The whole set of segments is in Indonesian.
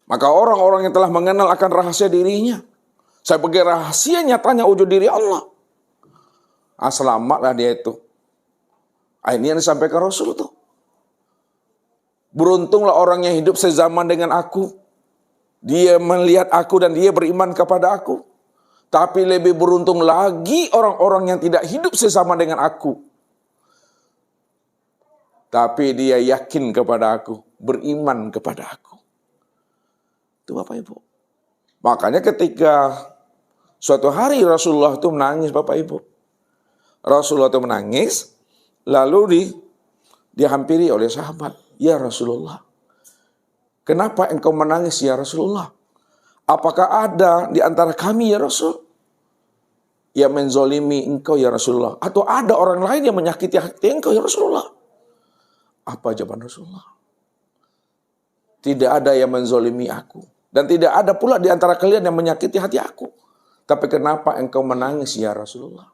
Maka orang-orang yang telah mengenal akan rahasia dirinya, sebagai rahasia nyatanya wujud diri Allah, selamatlah dia itu. Ini yang disampaikan Rasul tuh. Beruntunglah orang yang hidup sezaman dengan aku. Dia melihat aku dan dia beriman kepada aku. Tapi lebih beruntung lagi orang-orang yang tidak hidup sezaman dengan aku. Tapi dia yakin kepada aku, beriman kepada aku. Itu Bapak Ibu. Makanya ketika suatu hari Rasulullah itu menangis Bapak Ibu. Rasulullah itu menangis, lalu dihampiri oleh sahabat. Ya Rasulullah, kenapa engkau menangis ya Rasulullah? Apakah ada di antara kami ya Rasul yang menzolimi engkau ya Rasulullah? Atau ada orang lain yang menyakiti hati engkau ya Rasulullah? Apa jawaban Rasulullah? Tidak ada yang menzolimi aku. Dan tidak ada pula di antara kalian yang menyakiti hati aku. Tapi kenapa engkau menangis ya Rasulullah?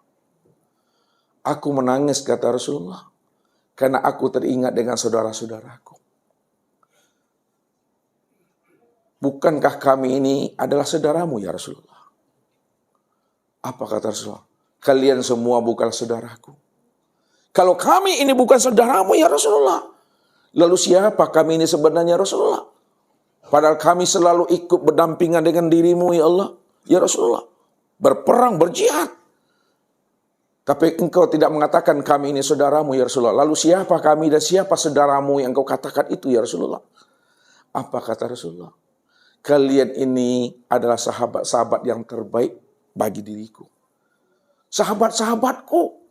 Aku menangis kata Rasulullah, karena aku teringat dengan saudara-saudaraku. Bukankah kami ini adalah saudaramu ya Rasulullah? Apa kata Rasulullah? Kalian semua bukan saudaraku. Kalau kami ini bukan saudaramu ya Rasulullah, lalu siapa kami ini sebenarnya Rasulullah? Padahal kami selalu ikut berdampingan dengan dirimu ya Allah, ya Rasulullah. Berperang, berjihad. Tapi engkau tidak mengatakan kami ini saudaramu ya Rasulullah. Lalu siapa kami dan siapa saudaramu yang engkau katakan itu ya Rasulullah? Apa kata Rasulullah? Kalian ini adalah sahabat-sahabat yang terbaik bagi diriku. Sahabat-sahabatku.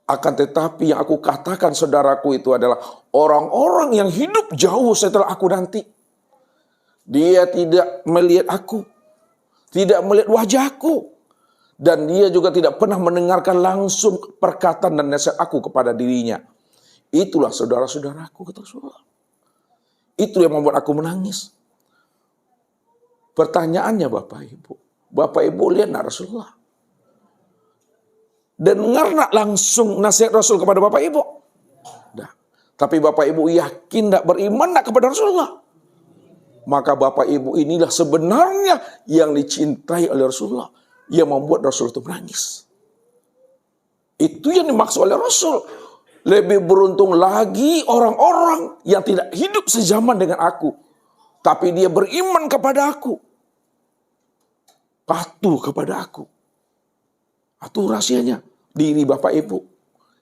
Akan tetapi yang aku katakan saudaraku itu adalah orang-orang yang hidup jauh setelah aku nanti. Dia tidak melihat aku. Tidak melihat wajahku. Dan dia juga tidak pernah mendengarkan langsung perkataan dan nasihat aku kepada dirinya. Itulah saudara-saudaraku, kata Rasulullah. Itu yang membuat aku menangis. Pertanyaannya Bapak Ibu. Bapak Ibu lihat nak Rasulullah. Dan dengar langsung nasihat Rasul kepada Bapak Ibu. Nah, tapi Bapak Ibu yakin tak beriman tak kepada Rasulullah? Maka Bapak Ibu inilah sebenarnya yang dicintai oleh Rasulullah, yang membuat Rasul itu menangis. Itu yang dimaksud oleh Rasul. Lebih beruntung lagi orang-orang yang tidak hidup sezaman dengan aku, tapi dia beriman kepada aku, patuh kepada aku. Itu rahasianya diri Bapak Ibu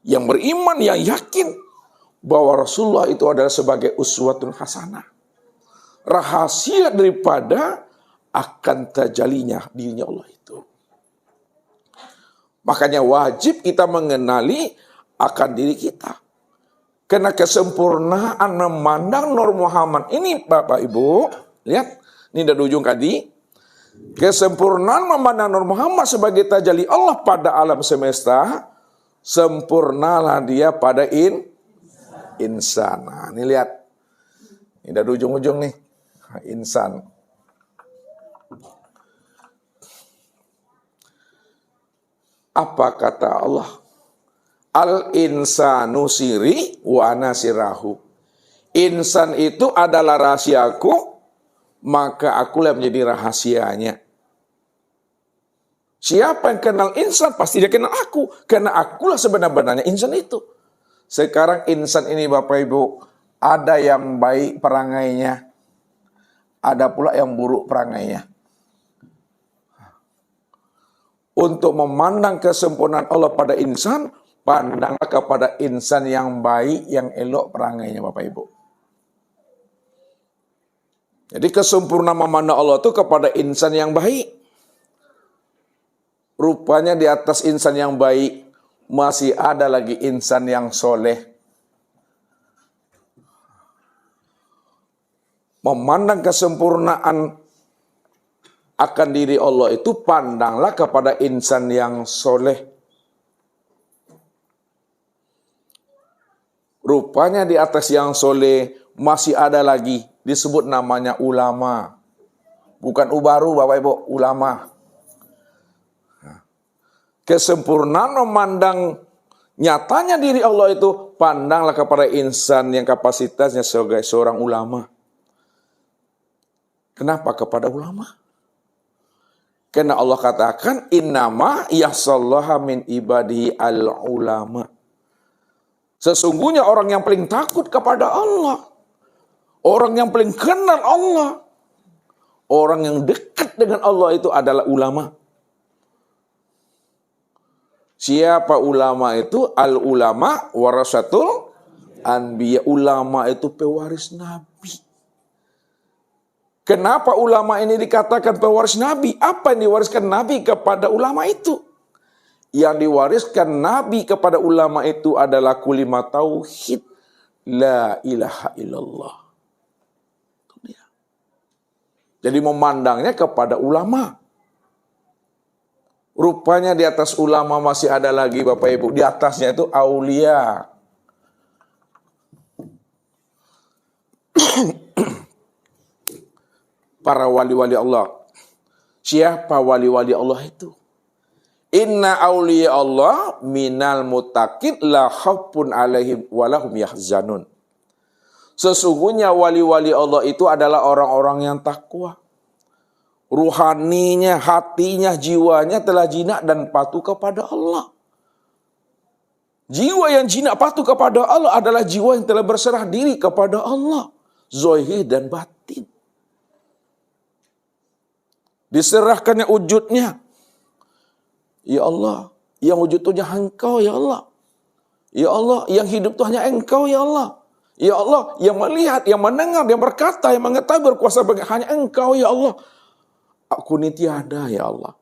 yang beriman, yang yakin bahwa Rasulullah itu adalah sebagai uswatun hasanah. Rahasia daripada akan terjalinya dirinya Allah itu. Makanya wajib kita mengenali akan diri kita. Karena kesempurnaan memandang Nur Muhammad. Ini Bapak Ibu, lihat. Ini dari ujung tadi. Kesempurnaan memandang Nur Muhammad sebagai tajalli Allah pada alam semesta. Sempurnalah dia pada insan. Nah, ini lihat. Ini dari ujung-ujung nih. Insan. Apa kata Allah? Al-insanu siri wa nasirahu. Insan itu adalah rahasiaku, maka akulah menjadi rahasianya. Siapa yang kenal insan, pasti dia kenal aku. Karena akulah sebenarnya insan itu. Sekarang insan ini Bapak Ibu, ada yang baik perangainya, ada pula yang buruk perangainya. Untuk memandang kesempurnaan Allah pada insan, pandanglah kepada insan yang baik, yang elok perangainya Bapak Ibu. Jadi kesempurnaan memandang Allah itu kepada insan yang baik. Rupanya di atas insan yang baik, masih ada lagi insan yang soleh. Memandang kesempurnaan akan diri Allah itu, pandanglah kepada insan yang soleh. Rupanya di atas yang soleh masih ada lagi, disebut namanya ulama. Bukan ubaru Bapak Ibu, ulama. Kesempurnaan memandang nyatanya diri Allah itu, pandanglah kepada insan yang kapasitasnya sebagai seorang ulama. Kenapa kepada ulama? Karena Allah katakan, innama yahsallaha min ibadihi al-ulama. Sesungguhnya orang yang paling takut kepada Allah, orang yang paling kenal Allah, orang yang dekat dengan Allah itu adalah ulama. Siapa ulama itu? Al-ulama warasatul anbiya. Ulama itu pewaris Nabi. Kenapa ulama ini dikatakan pewaris Nabi? Apa yang diwariskan Nabi kepada ulama itu? Yang diwariskan Nabi kepada ulama itu adalah kalimat tauhid. La ilaha illallah. Itu dia. Jadi memandangnya kepada ulama. Rupanya di atas ulama masih ada lagi Bapak Ibu. Di atasnya itu aulia. Para wali-wali Allah. Siapa wali-wali Allah itu? Inna awliya Allah minal muttaqin la khaufun alaihim walahum yahzanun. Sesungguhnya wali-wali Allah itu adalah orang-orang yang takwa. Ruhaninya, hatinya, jiwanya telah jinak dan patuh kepada Allah. Jiwa yang jinak patuh kepada Allah adalah jiwa yang telah berserah diri kepada Allah. Zahir dan batin. Diserahkannya wujudnya. Ya Allah, yang wujud itu hanya Engkau, ya Allah. Ya Allah, yang hidup itu hanya Engkau, ya Allah. Ya Allah, yang melihat, yang mendengar, yang berkata, yang mengetahui, berkuasa hanya Engkau, ya Allah. Aku ini tiada, ya Allah.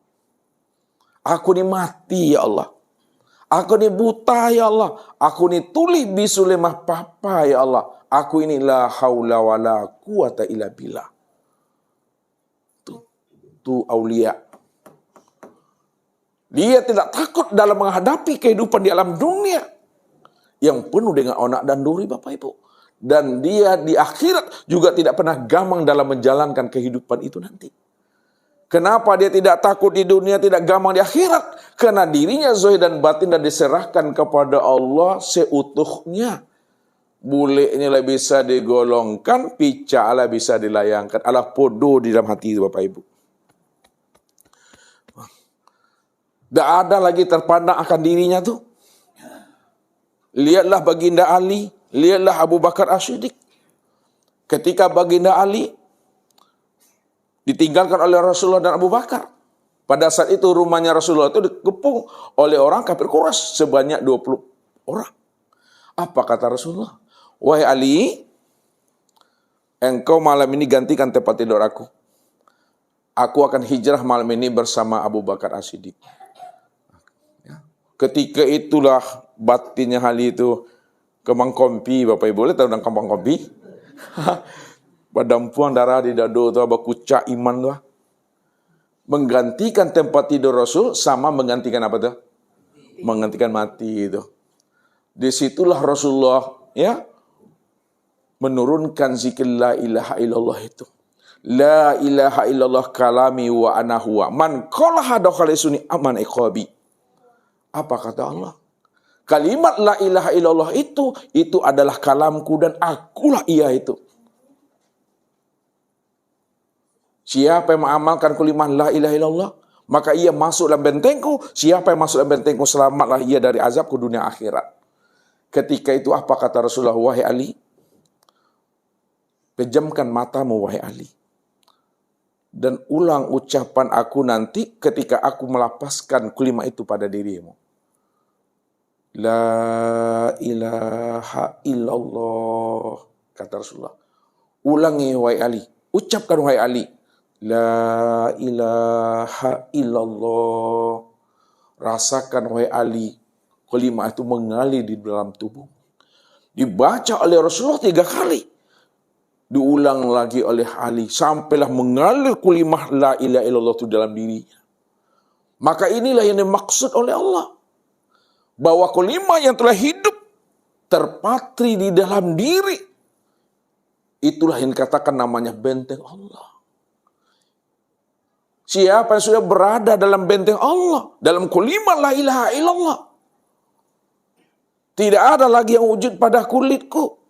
Aku ini mati, ya Allah. Aku ini buta, ya Allah. Aku ini tuli bisu lemah papa, ya Allah. Aku ini la haula wa la quwata illa billah. Itu aulia. Dia tidak takut dalam menghadapi kehidupan di alam dunia yang penuh dengan onak dan duri Bapak Ibu. Dan dia di akhirat juga tidak pernah gamang dalam menjalankan kehidupan itu nanti. Kenapa dia tidak takut di dunia, tidak gamang di akhirat? Karena dirinya zahir dan batin dan diserahkan kepada Allah seutuhnya. Bulenya lah bisa digolongkan, pica lah bisa dilayangkan. Allah podo di dalam hati itu Bapak Ibu. Tak ada lagi terpandang akan dirinya tuh. Lihatlah Baginda Ali, lihatlah Abu Bakar As-Siddiq. Ketika Baginda Ali ditinggalkan oleh Rasulullah dan Abu Bakar. Pada saat itu rumahnya Rasulullah itu dikepung oleh orang kafir Quraisy sebanyak 20 orang. Apa kata Rasulullah? Wahai Ali, engkau malam ini gantikan tempat tidur aku. Aku akan hijrah malam ini bersama Abu Bakar As-Siddiq. Ketika itulah batinnya Ali itu kembang kompi, Bapak Ibu boleh tahu tentang kembang kompi? Padampuan darah di dado itu bakuca iman tuh. Menggantikan tempat tidur Rasul sama menggantikan apa tuh? Menggantikan mati itu. Disitulah Rasulullah ya menurunkan zikir la ilaha illallah itu. La ilaha illallah kalami wa ana huwa. Man qalaha dakhala sunni aman iqabi. Apa kata Allah? Kalimat la ilaha illallah itu adalah kalamku dan akulah ia itu. Siapa yang mengamalkan kalimat la ilaha illallah, maka ia masuk dalam bentengku. Siapa yang masuk dalam bentengku, selamatlah ia dari azabku dunia akhirat. Ketika itu apa kata Rasulullah? Wahai Ali, pejamkan matamu wahai Ali. Dan ulang ucapan aku nanti ketika aku melapaskan kalimat itu pada dirimu. La ilaha illallah, kata Rasulullah. Ulangi wahai Ali, ucapkan wahai Ali. La ilaha illallah. Rasakan wahai Ali, kalimat itu mengalir di dalam tubuh. Dibaca oleh Rasulullah 3 kali. Diulang lagi oleh Ali. Sampailah mengalir kalimat la ilaha illallah itu dalam dirinya. Maka inilah yang dimaksud oleh Allah. Bahwa kalimat yang telah hidup terpatri di dalam diri. Itulah yang dikatakan namanya benteng Allah. Siapa yang sudah berada dalam benteng Allah, dalam kalimat la ilaha illallah, tidak ada lagi yang wujud pada kulitku.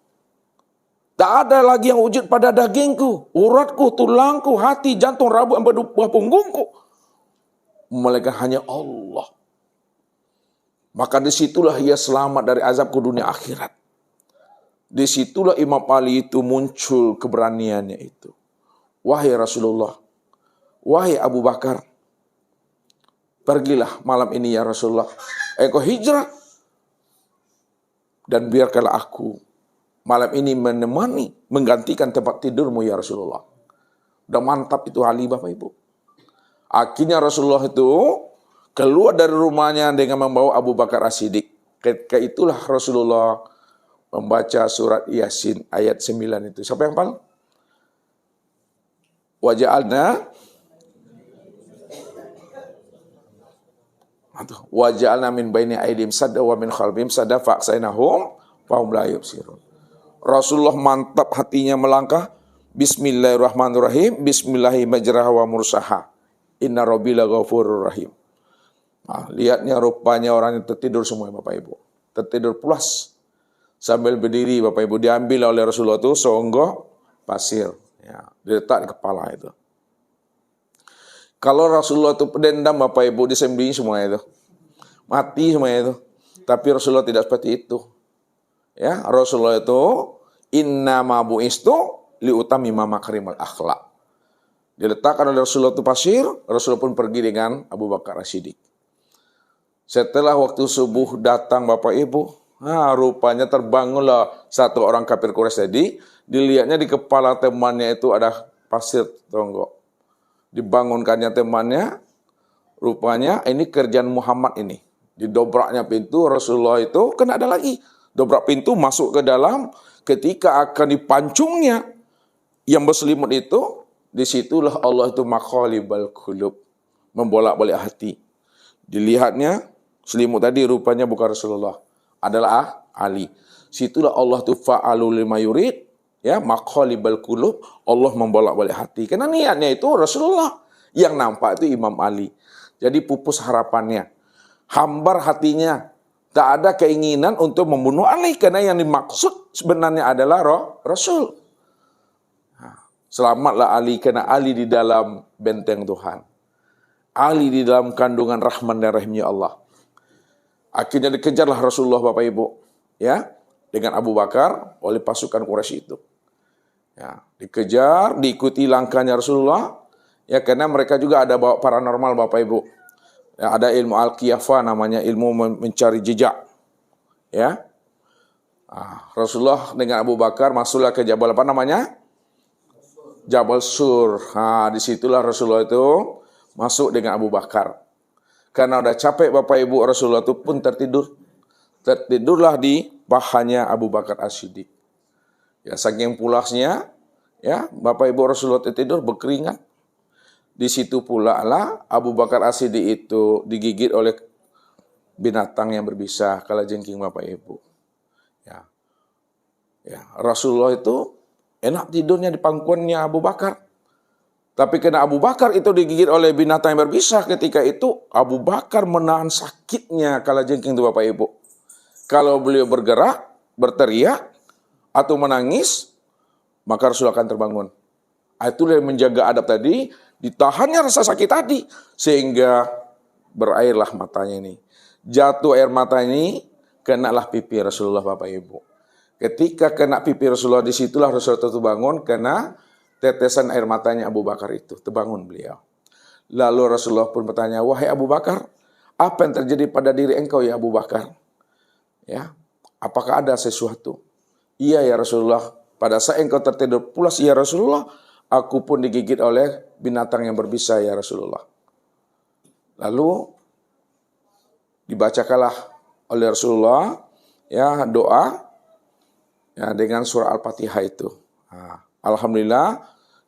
Tak ada lagi yang wujud pada dagingku, uratku, tulangku, hati, jantung, rambut, buah punggungku. Melainkan hanya Allah. Maka disitulah ia selamat dari azabku dunia akhirat. Disitulah Imam Ali itu muncul keberaniannya itu. Wahai Rasulullah, wahai Abu Bakar, pergilah malam ini ya Rasulullah. Engkau hijrah. Dan biarkanlah aku malam ini menemani, menggantikan tempat tidurmu ya Rasulullah. Udah mantap itu Ali Bapak Ibu. Akhirnya Rasulullah itu keluar dari rumahnya dengan membawa Abu Bakar As-Siddiq. Ketika itulah Rasulullah membaca surat Yasin ayat 9 itu. Siapa yang hafal? Waja'alna min baini aidim sadda wa min khalbihim sadda fa'aksainahum fahum la yubsirun. Rasulullah mantap hatinya melangkah. Bismillahirrahmanirrahim. Bismillahi majraha wa mursaha. Inna rabbila ghafurur rahim. Nah, lihatnya rupanya orang yang tertidur semua Bapak Ibu. Tertidur pulas. Sambil berdiri Bapak Ibu. Diambil oleh Rasulullah itu seonggok pasir. Ya, diletak di kepala itu. Kalau Rasulullah itu pendendam Bapak Ibu disembunyi semua itu. Mati semua itu. Tapi Rasulullah tidak seperti itu. Ya, Rasulullah itu inna ma bu'istu liutamima makarimal akhlak. Diletakkan oleh Rasulullah itu pasir, Rasulullah pun pergi dengan Abu Bakar As-Siddiq. Setelah waktu subuh datang Bapak Ibu, rupanya terbangunlah satu orang kafir Quraisy tadi, dilihatnya di kepala temannya itu ada pasir tonggok. Dibangunkannya temannya, rupanya ini kerjaan Muhammad ini. Didobraknya pintu, Rasulullah itu kena ada lagi. Dobrak pintu, masuk ke dalam, ketika akan dipancungnya yang berselimut itu, disitulah Allah itu makhalibal qulub, membolak-balik hati. Dilihatnya, selimut tadi rupanya bukan Rasulullah, adalah Ali. Situlah Allah itu fa'alul lima yurid, ya, makhalibal qulub, Allah membolak-balik hati. Karena niatnya itu Rasulullah, yang nampak itu Imam Ali. Jadi pupus harapannya, hambar hatinya, tak ada keinginan untuk membunuh Ali, karena yang dimaksud sebenarnya adalah Rasul. Selamatlah Ali, karena Ali di dalam benteng Tuhan. Ali di dalam kandungan rahman dan rahimnya Allah. Akhirnya dikejarlah Rasulullah Bapak Ibu, ya, dengan Abu Bakar oleh pasukan Quraisy itu. Ya, dikejar, diikuti langkahnya Rasulullah, ya, karena mereka juga ada bawa paranormal Bapak Ibu. Ya, ada ilmu al-qiyafah namanya, ilmu mencari jejak. Ya. Rasulullah dengan Abu Bakar masuklah ke Jabal apa namanya? Jabal Sur. Disitulah Rasulullah itu masuk dengan Abu Bakar. Karena udah capek Bapak Ibu, Rasulullah itu pun tertidur. Tertidurlah di pahanya Abu Bakar As-Siddiq. Ya, saking pulasnya, ya, Bapak Ibu Rasulullah tertidur berkeringat. Di situ pula lah Abu Bakar As-Siddiq itu digigit oleh binatang yang berbisa, kalajengking Bapak Ibu. Ya. Ya, Rasulullah itu enak tidurnya di pangkuannya Abu Bakar. Tapi karena Abu Bakar itu digigit oleh binatang yang berbisa, ketika itu Abu Bakar menahan sakitnya kalajengking itu Bapak Ibu. Kalau beliau bergerak, berteriak, atau menangis, maka Rasulullah akan terbangun. Itulah yang menjaga adab tadi, ditahannya rasa sakit tadi, sehingga berairlah matanya ini. Jatuh air mata ini, kenalah pipi Rasulullah Bapak Ibu. Ketika kena pipi Rasulullah, disitulah Rasulullah terbangun, karena tetesan air matanya Abu Bakar itu, terbangun beliau. Lalu Rasulullah pun bertanya, wahai Abu Bakar, apa yang terjadi pada diri engkau ya Abu Bakar? Ya, apakah ada sesuatu? Iya ya Rasulullah, pada saat engkau tertidur pulas ya Rasulullah, aku pun digigit oleh binatang yang berbisa ya Rasulullah. Lalu dibacakanlah oleh Rasulullah, ya, doa, ya, dengan surah Al-Fatihah itu. Alhamdulillah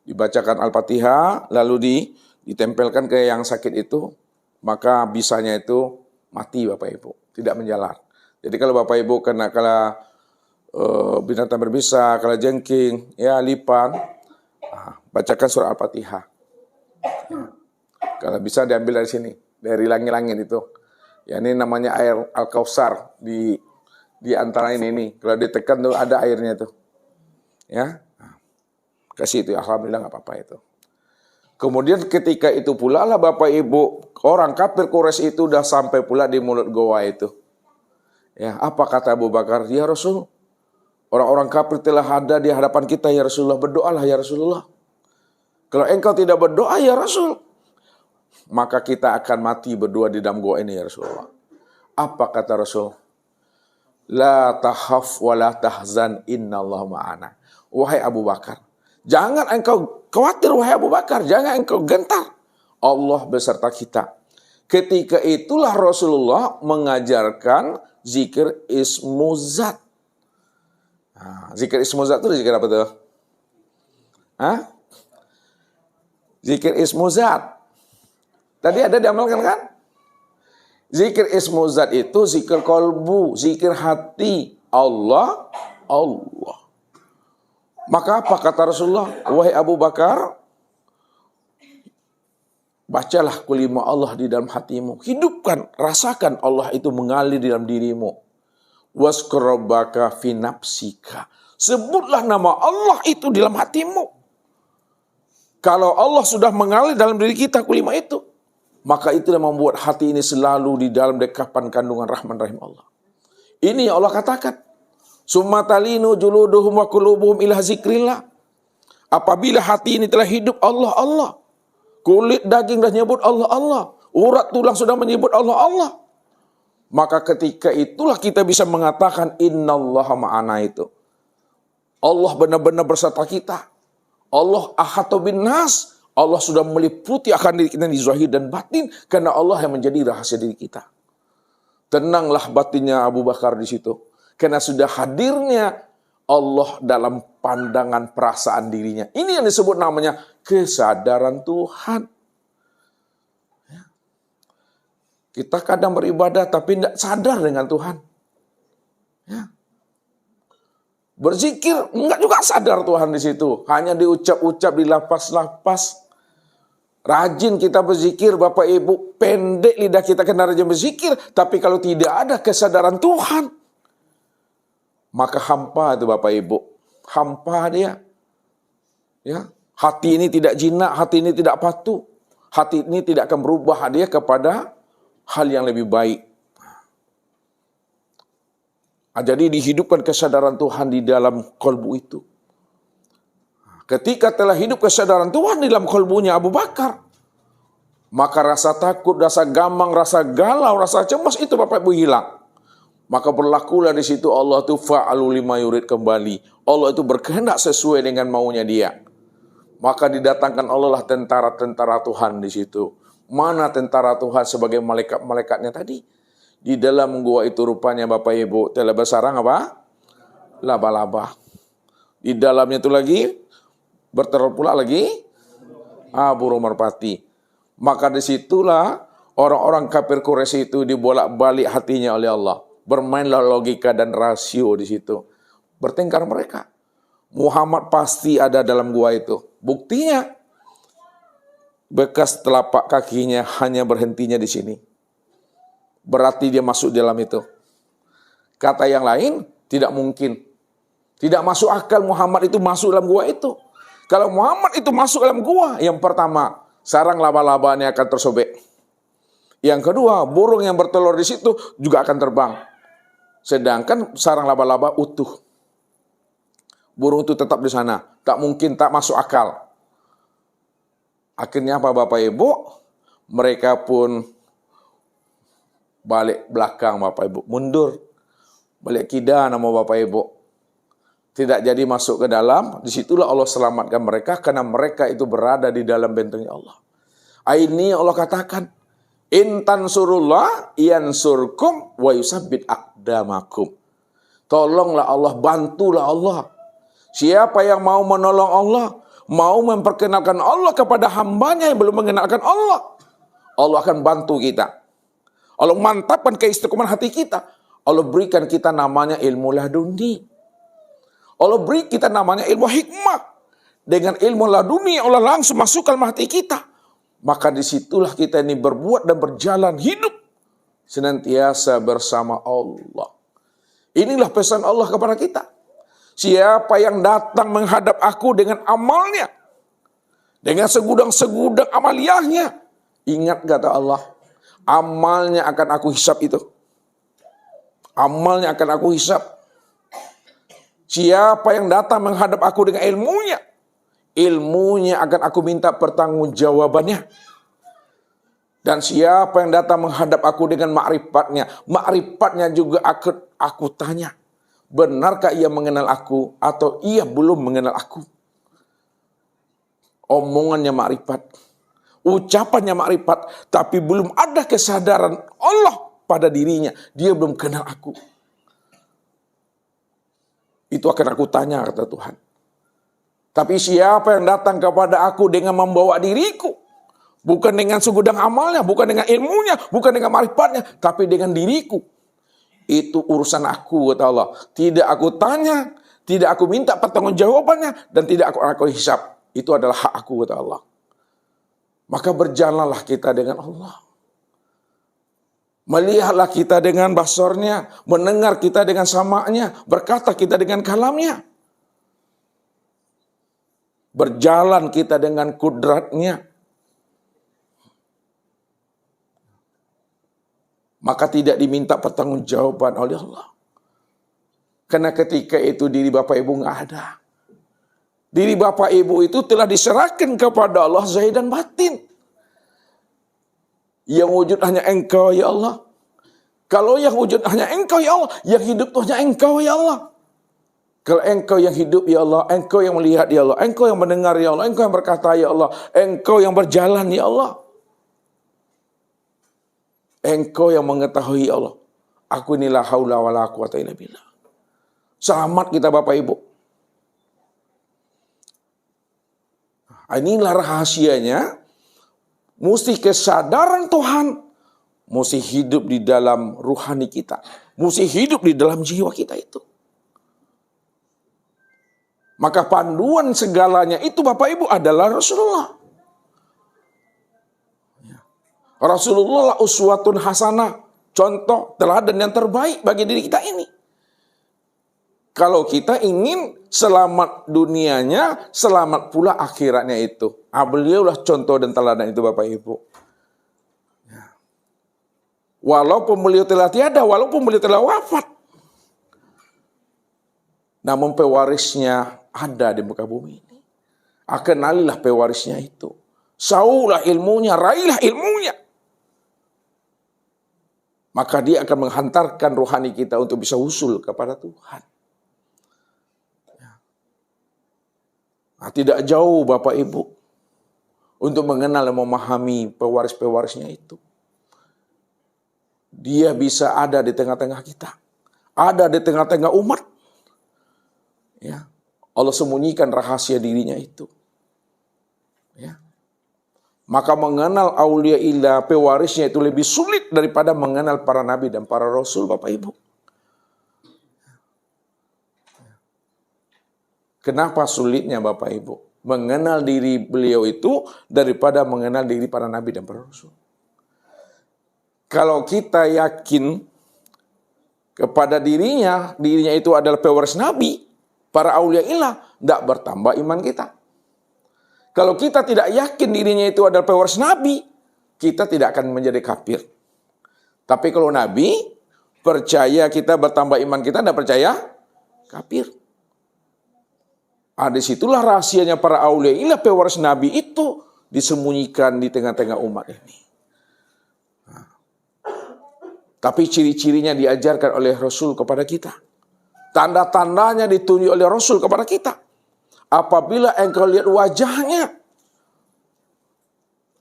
dibacakan Al-Fatihah, lalu ditempelkan ke yang sakit itu, maka bisanya itu mati Bapak Ibu, tidak menjalar. Jadi kalau Bapak Ibu kena binatang berbisa, kalajengking, ya, lipan, bacakan surah Al-Fatihah. Ya. Kalau bisa diambil dari sini, dari langit-langit itu. Ya, ini namanya air Al-Kautsar di antara ini. Kalau ditekan tuh ada airnya tuh. Ya, kasih itu, alhamdulillah nggak apa-apa itu. Kemudian ketika itu pula lah Bapak Ibu, orang kafir Quraisy itu udah sampai pula di mulut goa itu. Ya, apa kata Abu Bakar? Ya Rasul, orang-orang kafir telah ada di hadapan kita ya Rasulullah, berdoalah ya Rasulullah. Kalau engkau tidak berdoa ya Rasul, maka kita akan mati berdua di dalam goa ini ya Rasulullah. Apa kata Rasul? La tahaf wa la tahzan innallaha ma'ana. Wahai Abu Bakar, jangan engkau khawatir wahai Abu Bakar, jangan engkau gentar. Allah beserta kita. Ketika itulah Rasulullah mengajarkan zikir ismu zat. Nah, zikir ismu zat itu zikir apa tuh? Hah? Zikir ismu zat. Tadi ada diamalkan kan? Zikir ismu zat itu zikir kolbu, zikir hati. Allah, Allah. Maka apa kata Rasulullah? Wahai Abu Bakar, bacalah kalimah Allah di dalam hatimu. Hidupkan, rasakan Allah itu mengalir di dalam dirimu. Wazkur rabbaka fi nafsika. Sebutlah nama Allah itu di dalam hatimu. Kalau Allah sudah mengalir dalam diri kita kalimah itu, maka itu yang membuat hati ini selalu di dalam dekapan kandungan rahman rahim Allah. Ini yang Allah katakan. Summa talinu juluduhum wa qulubuhum ila zikrillah. Apabila hati ini telah hidup Allah, Allah. Kulit daging dah menyebut Allah, Allah. Urat tulang sudah menyebut Allah, Allah. Maka ketika itulah kita bisa mengatakan innallaha ma'ana itu. Allah benar-benar beserta kita. Allah ahatu bin nas. Allah sudah meliputi akan diri kita di zahir dan batin. Karena Allah yang menjadi rahasia diri kita. Tenanglah batinnya Abu Bakar di situ. Karena sudah hadirnya Allah dalam pandangan perasaan dirinya. Ini yang disebut namanya kesadaran Tuhan. Ya. Kita kadang beribadah tapi tidak sadar dengan Tuhan. Ya. Berzikir enggak juga sadar Tuhan di situ. Hanya diucap-ucap, dilapas-lapas. Rajin kita berzikir Bapak Ibu. Pendek lidah kita kena rajin berzikir. Tapi kalau tidak ada kesadaran Tuhan, maka hampa itu Bapak Ibu. Hampa dia. Ya, hati ini tidak jinak, hati ini tidak patuh. Hati ini tidak akan berubah dia kepada hal yang lebih baik. Jadi dihidupkan kesadaran Tuhan di dalam kolbu itu. Ketika telah hidup kesadaran Tuhan di dalam kolbunya Abu Bakar, maka rasa takut, rasa gamang, rasa galau, rasa cemas itu Bapak Ibu hilang. Maka berlakulah di situ Allah itu fa'alu lima yurid kembali. Allah itu berkehendak sesuai dengan maunya dia. Maka didatangkan Allah lah tentara-tentara Tuhan di situ. Mana tentara Tuhan sebagai malaikat-malaikatnya tadi? Di dalam gua itu rupanya Bapak Ibu telah bersarang apa? Laba-laba. Di dalamnya itu lagi bertelur pula lagi burung merpati. Maka disitulah orang-orang kafir Quraisy itu dibolak-balik hatinya oleh Allah. Bermainlah logika dan rasio di situ. Bertengkar mereka. Muhammad pasti ada dalam gua itu. Buktinya bekas telapak kakinya hanya berhentinya di sini. Berarti dia masuk dalam itu. Kata yang lain, tidak mungkin. Tidak masuk akal Muhammad itu masuk dalam gua itu. Kalau Muhammad itu masuk dalam gua, yang pertama, sarang laba-labanya akan tersobek. Yang kedua, burung yang bertelur di situ juga akan terbang. Sedangkan sarang laba-laba utuh. Burung itu tetap di sana. Tak mungkin, tak masuk akal. Akhirnya apa Bapak Ibu? Mereka pun balik belakang Bapak Ibu. Mundur. Balik kida nama Bapak Ibu. Tidak jadi masuk ke dalam. Disitulah Allah selamatkan mereka. Karena mereka itu berada di dalam bentengnya Allah. Ini Allah katakan. In tansurullah yansurkum wa yusabbit aqdamakum. Tolonglah Allah, bantulah Allah. Siapa yang mau menolong Allah, mau memperkenalkan Allah kepada hambanya yang belum mengenalkan Allah, Allah akan bantu kita. Allah mantapkan keistiqomahan hati kita. Allah berikan kita namanya ilmu laduni. Allah beri kita namanya ilmu hikmah. Dengan ilmu laduni Allah langsung masukkan hati kita. Maka disitulah kita ini berbuat dan berjalan hidup senantiasa bersama Allah. Inilah pesan Allah kepada kita. Siapa yang datang menghadap aku dengan amalnya, dengan segudang-segudang amaliyahnya. Ingat kata Allah, amalnya akan aku hisap itu. Amalnya akan aku hisap. Siapa yang datang menghadap aku dengan ilmunya, ilmunya akan aku minta pertanggungjawabannya. Dan siapa yang datang menghadap aku dengan ma'rifatnya, ma'rifatnya juga aku tanya, benarkah ia mengenal aku atau ia belum mengenal aku? Omongannya ma'rifat, ucapannya ma'rifat, tapi belum ada kesadaran Allah pada dirinya. Dia belum kenal aku. Itu akan aku tanya, kata Tuhan. Tapi siapa yang datang kepada aku dengan membawa diriku, bukan dengan segudang amalnya, bukan dengan ilmunya, bukan dengan ma'rifatnya, tapi dengan diriku, itu urusan aku, kata Allah. Tidak aku tanya, tidak aku minta pertanggungjawabannya, dan tidak aku hisap. Itu adalah hak aku, kata Allah. Maka berjalanlah kita dengan Allah. Melihatlah kita dengan basornya, mendengar kita dengan samanya, berkata kita dengan kalamnya. Berjalan kita dengan kudratnya. Maka tidak diminta pertanggungjawaban oleh Allah. Karena ketika itu diri Bapak Ibu nggak ada. Diri Bapak Ibu itu telah diserahkan kepada Allah zahir dan batin. Yang wujud hanya Engkau ya Allah. Kalau yang wujud hanya Engkau ya Allah, yang hidup itu hanya Engkau ya Allah. Kalau Engkau yang hidup ya Allah, Engkau yang melihat ya Allah, Engkau yang mendengar ya Allah, Engkau yang berkata ya Allah, Engkau yang berjalan ya Allah. Engkau yang mengetahui ya Allah. Aku inilah haula wala quwata illa billah. Selamat kita Bapak Ibu. Inilah rahasianya. Mesti kesadaran Tuhan. Mesti hidup di dalam ruhani kita. Mesti hidup di dalam jiwa kita itu. Maka panduan segalanya itu Bapak Ibu adalah Rasulullah. Rasulullah uswatun hasanah. Contoh teladan yang terbaik bagi diri kita ini. Kalau kita ingin selamat dunianya, selamat pula akhiratnya itu. Beliaulah contoh dan teladan itu Bapak Ibu. Walaupun beliau telah tiada, walaupun beliau telah wafat. Namun pewarisnya ada di muka bumi ini. Kenalilah pewarisnya itu. Saulah ilmunya, raihlah ilmunya. Maka dia akan menghantarkan rohani kita untuk bisa usul kepada Tuhan. Nah, tidak jauh Bapak Ibu untuk mengenal dan memahami pewaris-pewarisnya itu. Dia bisa ada di tengah-tengah kita. Ada di tengah-tengah umat. Ya. Allah sembunyikan rahasia dirinya itu. Ya. Maka mengenal aulia illah pewarisnya itu lebih sulit daripada mengenal para nabi dan para rasul Bapak Ibu. Kenapa sulitnya Bapak Ibu? Mengenal diri beliau itu daripada mengenal diri para nabi dan para rasul. Kalau kita yakin kepada dirinya itu adalah pewaris nabi, para aulia illah, tidak bertambah iman kita. Kalau kita tidak yakin dirinya itu adalah pewaris nabi, kita tidak akan menjadi kafir. Tapi kalau nabi, percaya kita bertambah iman kita, tidak percaya, kafir. Disitulah rahasianya para aulia illah pewaris nabi itu disembunyikan di tengah-tengah umat ini. Tapi ciri-cirinya diajarkan oleh Rasul kepada kita. Tanda-tandanya ditunjuk oleh Rasul kepada kita. Apabila engkau lihat wajahnya,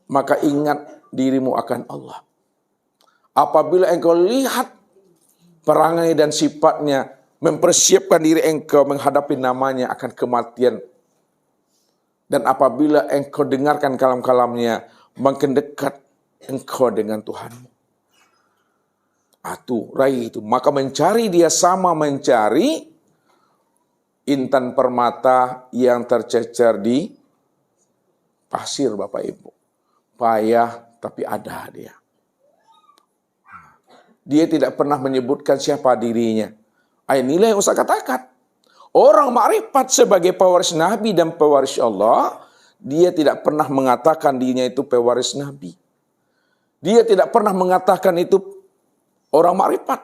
maka ingat dirimu akan Allah. Apabila engkau lihat perangai dan sifatnya, mempersiapkan diri engkau menghadapi namanya akan kematian. Dan apabila engkau dengarkan kalam-kalamnya, makin dekat engkau dengan Tuhanmu. Raih itu. Maka mencari dia sama mencari intan permata yang tercecer di pasir Bapak Ibu. Payah tapi ada dia. Dia tidak pernah menyebutkan siapa dirinya. Inilah yang usah katakan. Orang makrifat sebagai pewaris Nabi dan pewaris Allah, dia tidak pernah mengatakan dirinya itu pewaris Nabi. Dia tidak pernah mengatakan itu orang makrifat.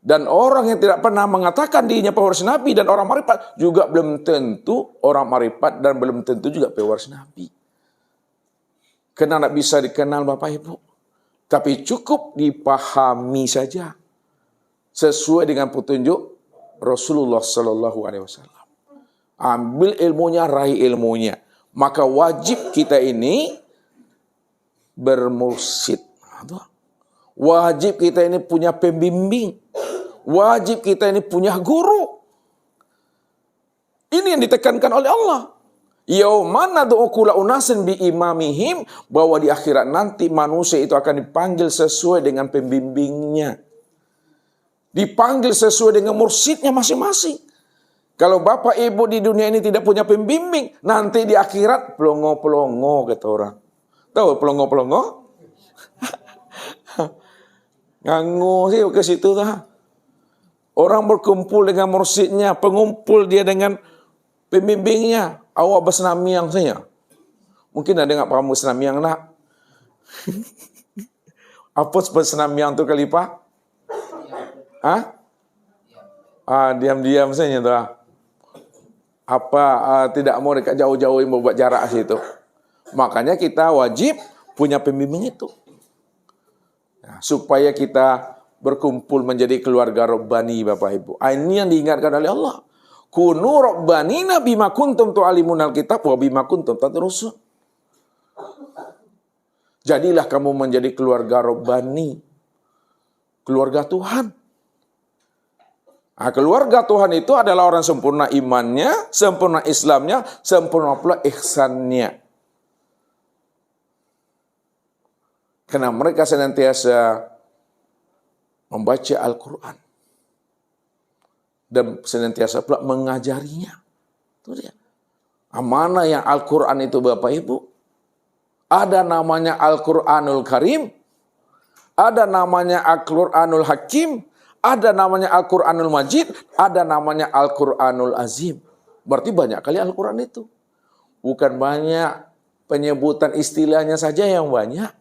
Dan orang yang tidak pernah mengatakan dirinya pewaris Nabi dan orang makrifat juga belum tentu orang makrifat dan belum tentu juga pewaris Nabi. Karena tidak bisa dikenal Bapak Ibu. Tapi cukup dipahami saja sesuai dengan petunjuk Rasulullah Sallallahu Alaihi Wasallam. Ambil ilmunya, raih ilmunya. Maka wajib kita ini bermursyid. Wajib kita ini punya pembimbing. Wajib kita ini punya guru. Ini yang ditekankan oleh Allah. Yaumana du'ukula unasin bi imamihim, bahwa di akhirat nanti manusia itu akan dipanggil sesuai dengan pembimbingnya. Dipanggil sesuai dengan mursyidnya masing-masing. Kalau bapak ibu di dunia ini tidak punya pembimbing, nanti di akhirat pelongo-pelongo kata orang. Tahu pelongo-pelongo? Nganggu sih ke situ dah. Orang berkumpul dengan mursyidnya, pengumpul dia dengan pembimbingnya. Awak bersenamiang saya. Mungkin ada nggak paham bersenamiang nak? Apa bersenamiang tu kali Pak? Hah? Diam-diam saja tu. Tidak mau dekat jauh-jauh yang membuat jarak situ. Makanya kita wajib punya pembimbing itu. Nah, supaya kita berkumpul menjadi keluarga Rabbani Bapak Ibu. Ini yang diingatkan oleh Allah. Kunu Rabbanina bima kuntum tu'alimunal kitab wa bima kuntum tadrusun. Jadilah kamu menjadi keluarga Rabbani. Keluarga Tuhan. Nah, keluarga Tuhan itu adalah orang sempurna imannya, sempurna Islamnya, sempurna pula ihsannya. Karena mereka senantiasa membaca Al-Quran. Dan senantiasa pula mengajarinya. Itu dia. Mana yang Al-Quran itu Bapak Ibu? Ada namanya Al-Quranul Karim. Ada namanya Al-Quranul Hakim. Ada namanya Al-Quranul Majid. Ada namanya Al-Quranul Azim. Berarti banyak kali Al-Quran itu. Bukan banyak penyebutan istilahnya saja yang banyak.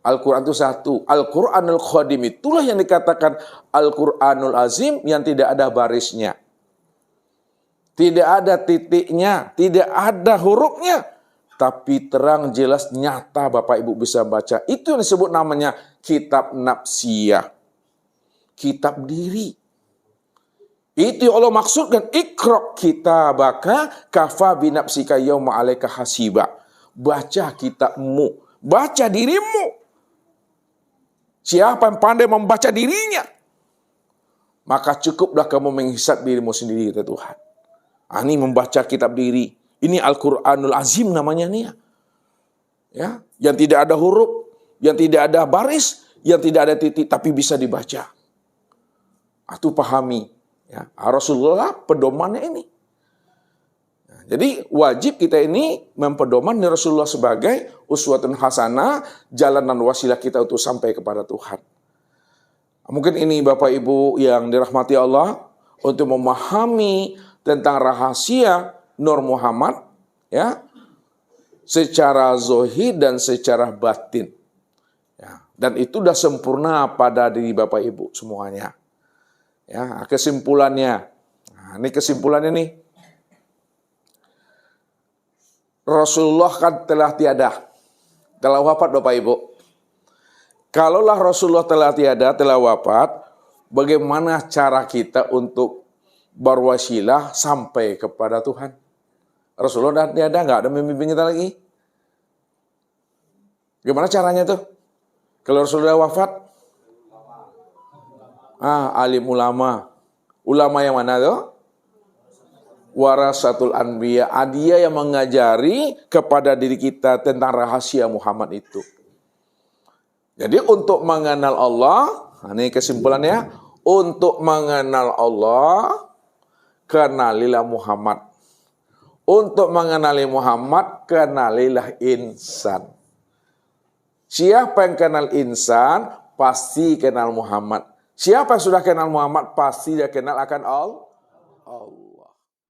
Al-Quran itu satu. Al-Quranul Khadim itulah yang dikatakan Al-Quranul Azim yang tidak ada barisnya. Tidak ada titiknya. Tidak ada hurufnya. Tapi terang, jelas, nyata Bapak Ibu bisa baca. Itu yang disebut namanya kitab nafsiyah. Kitab diri. Itu yang Allah maksudkan. Iqra' kitabaka kafa binafsika yawma 'alaika hasiba. Baca kitabmu. Baca dirimu. Siapa yang pandai membaca dirinya, maka cukuplah kamu menghisab dirimu sendiri, kata Tuhan. Ini membaca kitab diri. Ini Al-Quranul Azim namanya nih. Ya, yang tidak ada huruf, yang tidak ada baris, yang tidak ada titik, tapi bisa dibaca. Itu pahami. Ya, Rasulullah pedomannya ini. Jadi wajib kita ini mempedomani Rasulullah sebagai uswatun hasanah, jalan dan wasilah kita untuk sampai kepada Tuhan. Mungkin ini Bapak Ibu yang dirahmati Allah untuk memahami tentang rahasia Nur Muhammad ya, secara zahir dan secara batin. Ya, dan itu sudah sempurna pada diri Bapak Ibu semuanya. Ya, kesimpulannya. Nah, ini kesimpulannya nih. Rasulullah kan telah tiada, telah wafat Bapak Ibu. Kalaulah Rasulullah telah tiada, telah wafat, bagaimana cara kita untuk berwasilah sampai kepada Tuhan? Rasulullah sudah tiada, nggak ada membimbing kita lagi. Gimana caranya tuh? Kalau Rasulullah wafat? Alim ulama. Ulama yang mana tuh? Warasatul anbiya, dia yang mengajari kepada diri kita tentang rahasia Muhammad itu. Jadi untuk mengenal Allah, ini kesimpulannya, untuk mengenal Allah, kenalilah Muhammad. Untuk mengenali Muhammad, kenalilah insan. Siapa yang kenal insan, pasti kenal Muhammad. Siapa yang sudah kenal Muhammad, pasti dia kenal akan Allah.